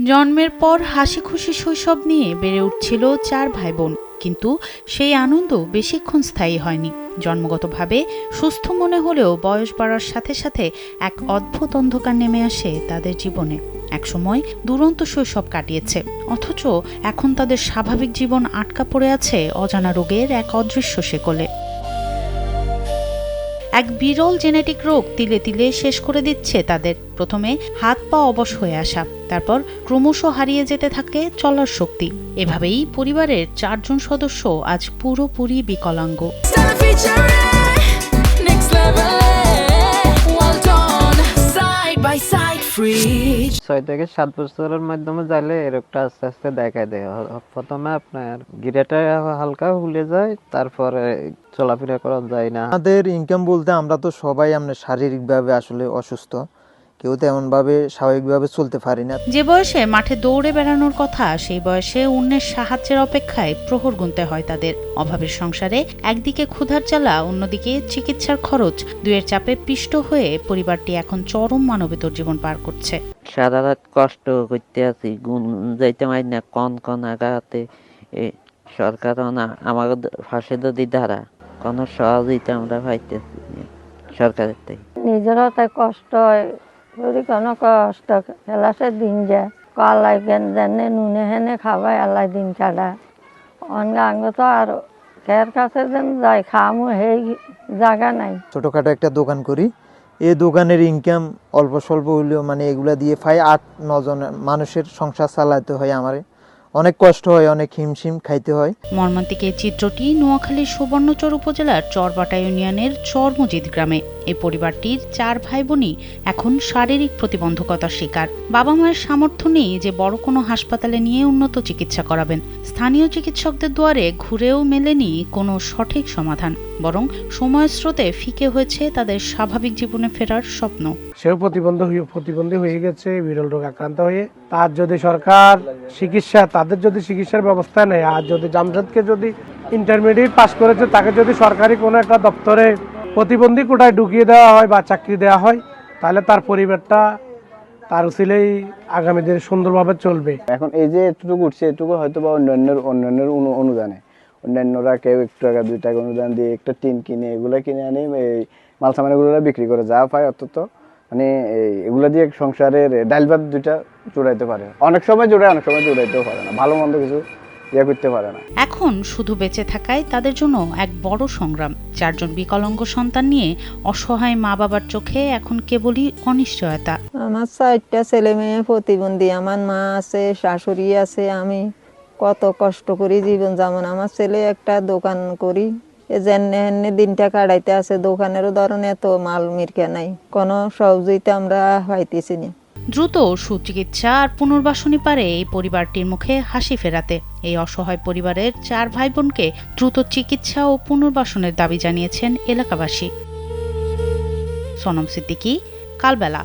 জন্মের পর হাসি খুশি শৈশব নিয়ে বেড়ে উঠছিল 4 ভাই বোন, কিন্তু সেই আনন্দ বেশিক্ষণ স্থায়ী হয়নি। জন্মগতভাবে সুস্থ মনে হলেও বয়স বাড়ার সাথে সাথে এক অদ্ভুত অন্ধকার নেমে আসে তাদের জীবনে। একসময় দুরন্ত শৈশব কাটিয়েছে, অথচ এখন তাদের স্বাভাবিক জীবন আটকা পড়ে আছে অজানা রোগের এক অদৃশ্য শেকলে। এক বিরল জেনেটিক রোগ তিলে তিলে শেষ করে দিচ্ছে তাদের। প্রথমে হাত পা অবশ হয়ে আসা, তারপর ক্রমশ হারিয়ে যেতে থাকে চলার শক্তি। এভাবেই পরিবারের 4 জন সদস্য আজ পুরোপুরি বিকলাঙ্গ। 6 থেকে 7 বছরের মাধ্যমে যাইলে এই রোগটা আস্তে আস্তে দেখা দেয়। প্রথমে আপনার গিরাটা হালকা ফুলে যায়, তারপরে চলাফেরা করা যায় না। আমাদের ইনকাম বলতে আমরা তো সবাই শারীরিকভাবে আসলে অসুস্থ, কেউ তেমন ভাবে স্বাভাবিকভাবে চলতে পারি না। যে বয়সে মাঠে দৌড়ে বেড়ানোর কথা, সেই বয়সে অন্যের সাহায্যের অপেক্ষায় প্রহর গুনতে হয় তাদের। অভাবের সংসারে একদিকে ক্ষুধার জ্বালা, অন্যদিকে চিকিৎসার খরচ, দুয়ের চাপে পিষ্ট হয়ে পরিবারটি এখন চরম মানবেতর জীবন পার করছে। সারা রাত কষ্ট করতে আছি, গুণ যাইতে পারি না, কন কন আগাতে। সরকার আমাদের ফাঁসে যদি ধারা কোনো সহযোগিতা আমরা পাইতেছি সরকারের থেকে। নিজেরও তাই কষ্ট হয়, কোনো কষ্ট খেলাসে দিন যায়, আল্লাহ জানে নুনে হেনে খাবাই আল্লাহ দিন কাটা অঙ্গ তো আর খের কাছে যেন যায় খামু সেই জায়গা নাই। ছোটখাটো একটা দোকান করি, এই দোকানের ইনকাম অল্প স্বল্প হইলেও এগুলা দিয়ে 8-9 জন মানুষের সংসার চালাতে হয়। আমারে অনেক কষ্ট হয়, অনেক হিমশিম খাইতে হয়। মর্মান্তিক এই চিত্রটি নোয়াখালীর সুবর্ণচর উপজেলার চরবাটা ইউনিয়নের চরমজিদ গ্রামে। এই পরিবারটির 4 ভাই বোনই এখন শারীরিক প্রতিবন্ধকতার শিকার। বাবা মায়ের সামর্থ্য নেই যে বড় কোনো হাসপাতালে নিয়ে উন্নত চিকিৎসা করাবেন। স্থানীয় চিকিৎসকদের দুয়ারে ঘুরেও মেলেনি কোনো সঠিক সমাধান, বরং সময়ের স্রোতে ফিকে হয়েছে তাদের স্বাভাবিক জীবনে ফেরার স্বপ্ন। সেও প্রতিবন্ধী হয়ে গেছে বিরল রোগ আক্রান্ত হয়ে। তার যদি সরকার তাদের যদি চিকিৎসার ব্যবস্থা নেয়, আর যদি জামশেদকে যদি ইন্টারমিডিয়েট পাস করেছে তাকে যদি সরকারি কোনো একটা দপ্তরে প্রতিবন্ধী কোটায় ঢুকিয়ে দেওয়া হয় বা চাকরি দেওয়া হয়, তাহলে তার পরিবারটা তার উচিলেই আগামী দিনে সুন্দরভাবে চলবে। এখন এই যে এটুকু উঠছে, এটুকু হয়তো বা অন্যান্যের অনুদানে অন্যান্যরা কেউ 1 টাকা 2 টাকা অনুদান দিয়ে একটা টিন কিনে এগুলো কিনে আনি এই মাল সামানগুলো বিক্রি করে যা পায়, অন্তত এগুলা দিয়ে সংসারের ডাল ভাত 2টা জোড়াইতে পারে। অনেক সময় জোড়ায়, অনেক সময় জোড়াইতেও পারে না, ভালো মন্দ কিছু করতে পারে না। এখন শুধু বেঁচে থাকায় তাদের জন্য এক বড় সংগ্রাম। 4 জন বিকলাঙ্গ সন্তান নিয়ে অসহায় মা বাবার চোখে এখন কেবলই অনিশ্চয়তা। আমার 4টা ছেলে মেয়ে প্রতিবন্ধী, আমার মা আছে, শাশুড়ি আছে, আমি কত কষ্ট করি জীবন যেমন। আমার ছেলে একটা দোকান করি, যেনে দিনটা কাটাইতে আছে, দোকানেরও ধরনের এত মাল মিরকা নাই, কোনো সহযোগিতা আমরা পাইতেছি না। দ্রুত সুচিকিৎসা আর পুনর্বাসনী পারে এই পরিবারটির মুখে হাসি ফেরাতে। এই অসহায় পরিবারের 4 ভাই বোনকে দ্রুত চিকিৎসা ও পুনর্বাসনের দাবি জানিয়েছেন এলাকাবাসী। সোনম সিদ্দিকী, কালবেলা।